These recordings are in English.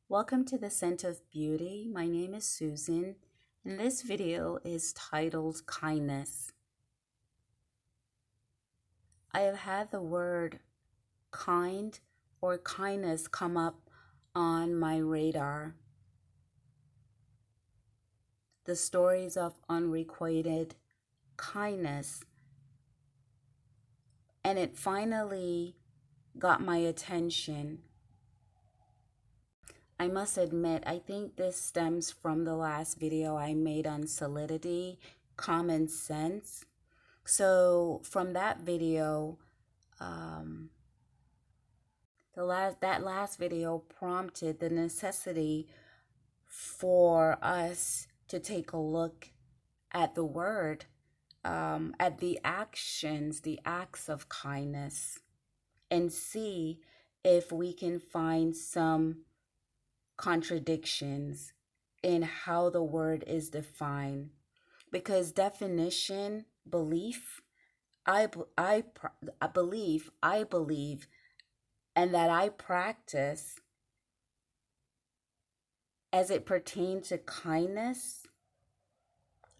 Welcome to the Scent of Beauty. My name is Susan, and this video is titled Kindness. I have had the word kind or kindness come up on my radar. The stories of unrequited kindness, and it finally got my attention. I must admit, I think this stems from the last video I made on solidity, common sense. So from that video, that last video prompted the necessity for us to take a look at the word, at the actions, the acts of kindness, and see if we can find some contradictions in how the word is defined. Because definition, belief, I believe, and that I practice as it pertains to kindness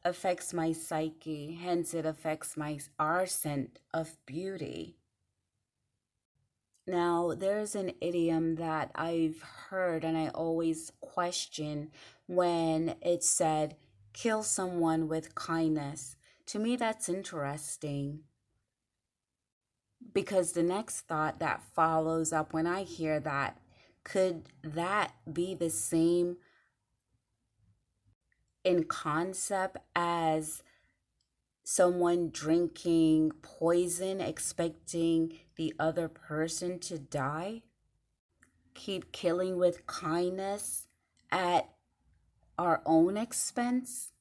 affects my psyche, hence it affects our scent of beauty. Now, there's an idiom that I've heard and I always question when it's said, kill someone with kindness. To me, that's interesting because the next thought that follows up when I hear that, could that be the same in concept as someone drinking poison, expecting the other person to die? Keep killing with kindness at our own expense?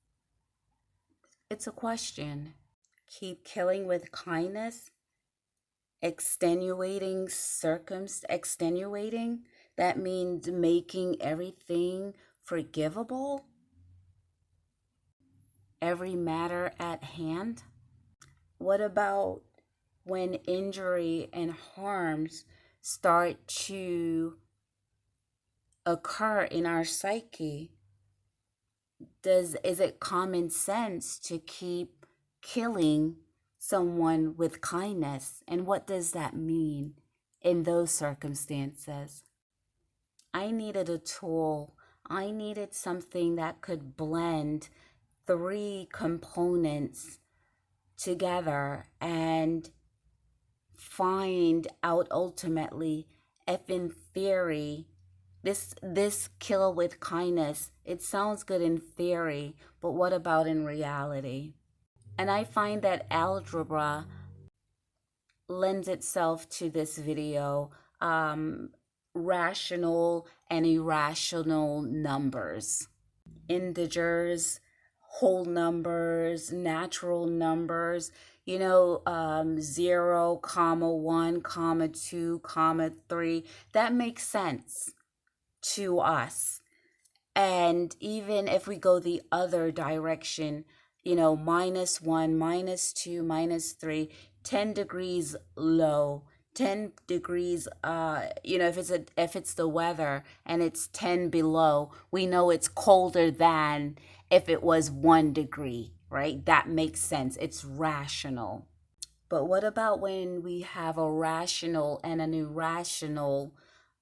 It's a question. Keep killing with kindness, extenuating, that means making everything forgivable, every matter at hand. What about when injury and harms start to occur in our psyche? Is it common sense to keep killing someone with kindness? And what does that mean in those circumstances? I needed a tool. I needed something that could blend three components together and find out ultimately if in theory this kill with kindness, it sounds good in theory, but what about in reality? And I find that algebra lends itself to this video, rational and irrational numbers, integers, whole numbers, natural numbers, 0, comma 1, comma 2, comma 3, that makes sense to us. And even if we go the other direction, -1, -2, -3, 10 degrees low, 10 degrees, if it's the weather and it's 10 below, we know it's colder than if it was 1 degree, right? That makes sense. It's rational. But what about when we have a rational and an irrational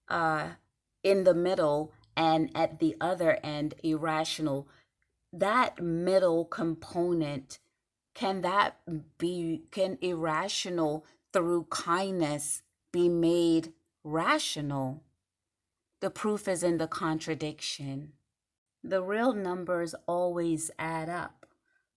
in the middle, and at the other end, irrational? That middle component, can irrational through kindness be made rational? The proof is in the contradiction. The real numbers always add up,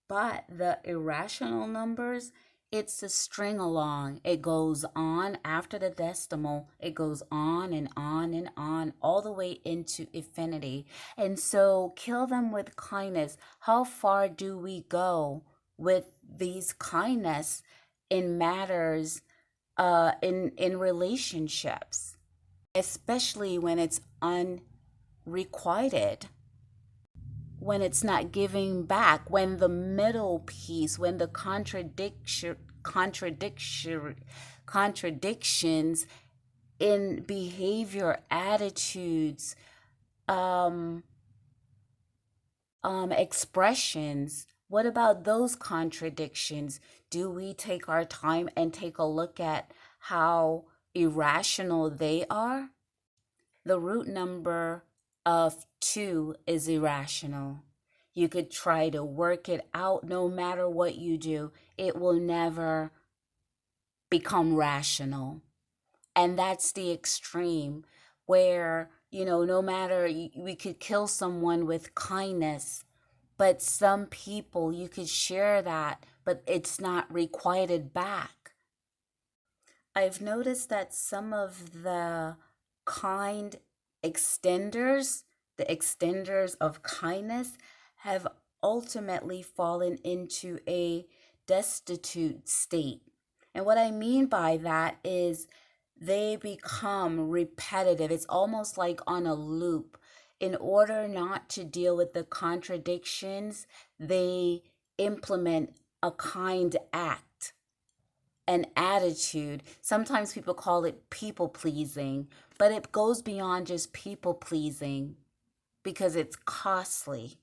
but the irrational numbers, it's a string along. It goes on after the decimal. It goes on and on and on, all the way into infinity. And so kill them with kindness. How far do we go with these kindness in matters, in relationships, especially when it's unrequited? When it's not giving back, when the middle piece, when the contradictions in behavior, attitudes, um, expressions. What about those contradictions? Do we take our time and take a look at how irrational they are? The root number of 2 is irrational. You could try to work it out no matter what you do, it will never become rational. And that's the extreme where, no matter we could kill someone with kindness, but some people you could share that, but it's not requited back. I've noticed that some of the kind extenders, the extenders of kindness, have ultimately fallen into a destitute state. And what I mean by that is they become repetitive. It's almost like on a loop. In order not to deal with the contradictions, they implement a kind act, an attitude. Sometimes people call it people pleasing, but it goes beyond just people pleasing because it's costly.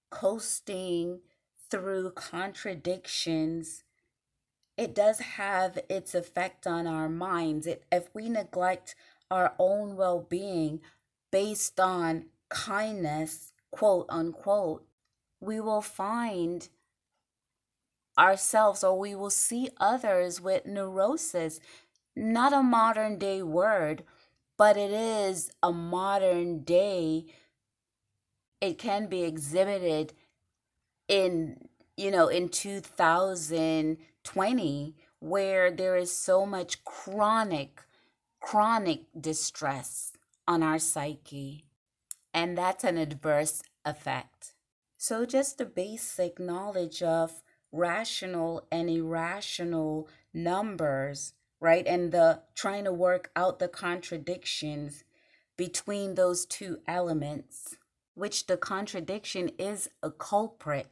Coasting through contradictions, it does have its effect on our minds. If we neglect our own well being based on kindness, quote unquote, we will find ourselves or we will see others with neurosis. Not a modern day word, but it is a modern day. It can be exhibited in, in 2020, where there is so much chronic distress on our psyche. And that's an adverse effect. So, just the basic knowledge of rational and irrational numbers, right? And the trying to work out the contradictions between those two elements, which the contradiction is a culprit,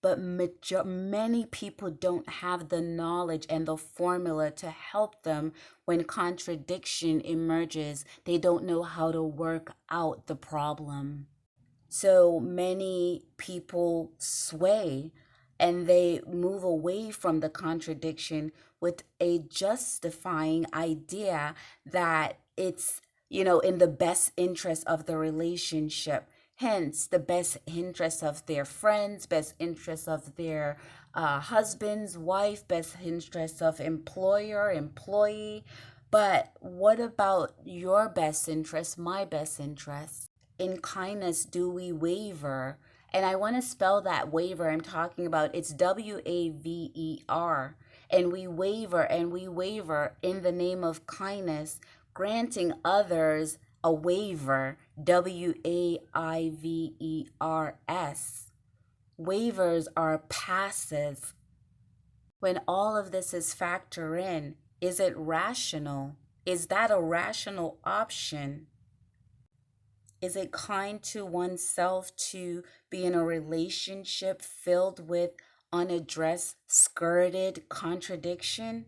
but many people don't have the knowledge and the formula to help them when contradiction emerges. They don't know how to work out the problem. So many people sway and they move away from the contradiction with a justifying idea that it's, in the best interest of the relationship. Hence, the best interest of their friends, best interest of their husband's wife, best interest of employer, employee. But what about your best interest, my best interest? In kindness do we waver? And I want to spell that waver I'm talking about. It's WAVER. And we waver in the name of kindness, granting others a waiver, WAIVERS. Waivers are passive. When all of this is factored in, is it rational? Is that a rational option? Is it kind to oneself to be in a relationship filled with unaddressed, skirted contradiction?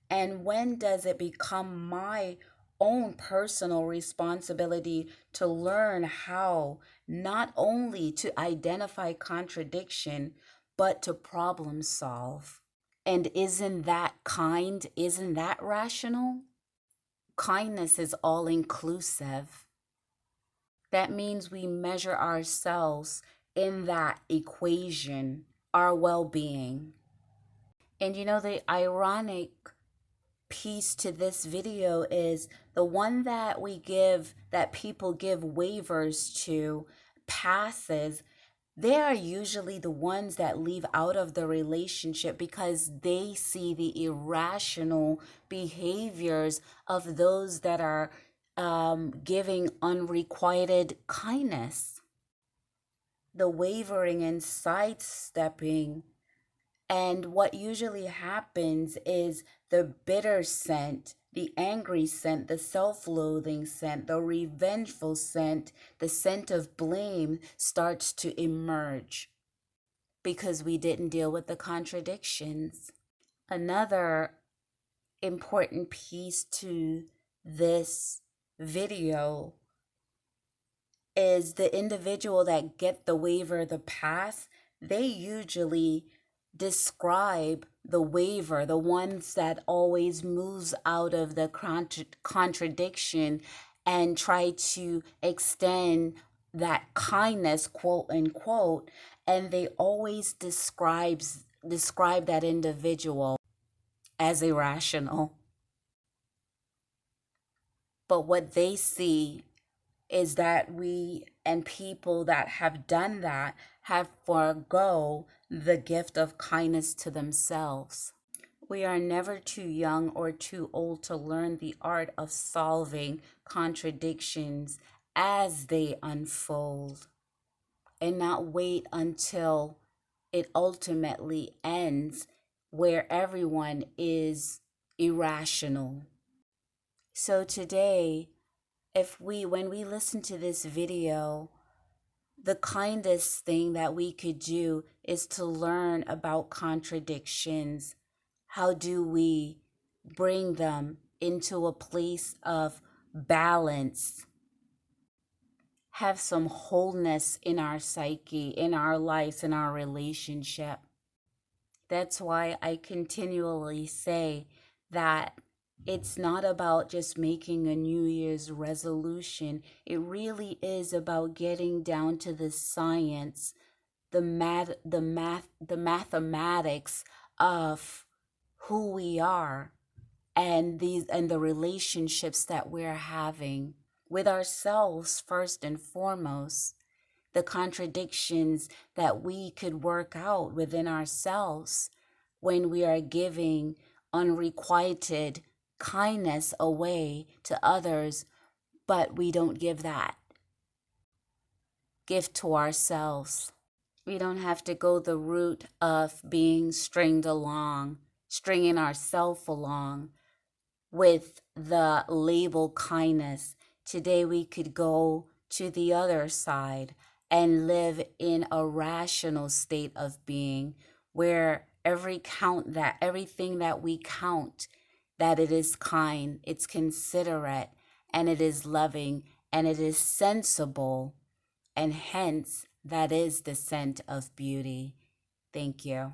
And when does it become my own personal responsibility to learn how not only to identify contradiction, but to problem solve? And isn't that kind? Isn't that rational? Kindness is all inclusive. That means we measure ourselves in that equation, our well being. And the ironic piece to this video is the one that that people give waivers to, passes, they are usually the ones that leave out of the relationship because they see the irrational behaviors of those that are giving unrequited kindness. The wavering and sidestepping. And what usually happens is the bitter scent, the angry scent, the self loathing scent, the revengeful scent, the scent of blame starts to emerge because we didn't deal with the contradictions. Another important piece to this video is the individual that get the waiver, the pass, they usually describe the waiver, the ones that always moves out of the contradiction and try to extend that kindness, quote unquote, and they always describe that individual as irrational. But what they see is that we and people that have done that have forego the gift of kindness to themselves. We are never too young or too old to learn the art of solving contradictions as they unfold and not wait until it ultimately ends where everyone is irrational. So today, when we listen to this video, the kindest thing that we could do is to learn about contradictions. How do we bring them into a place of balance? Have some wholeness in our psyche, in our lives, in our relationship. That's why I continually say that it's not about just making a New Year's resolution. It really is about getting down to the science, the mathematics of who we are and the relationships that we're having with ourselves first and foremost, the contradictions that we could work out within ourselves when we are giving unrequited kindness away to others, but we don't give that gift to ourselves. We don't have to go the route of being stringing ourselves along with the label kindness. Today we could go to the other side and live in a rational state of being where everything that we count, that it is kind, it's considerate, and it is loving, and it is sensible, and hence that is the scent of beauty. Thank you.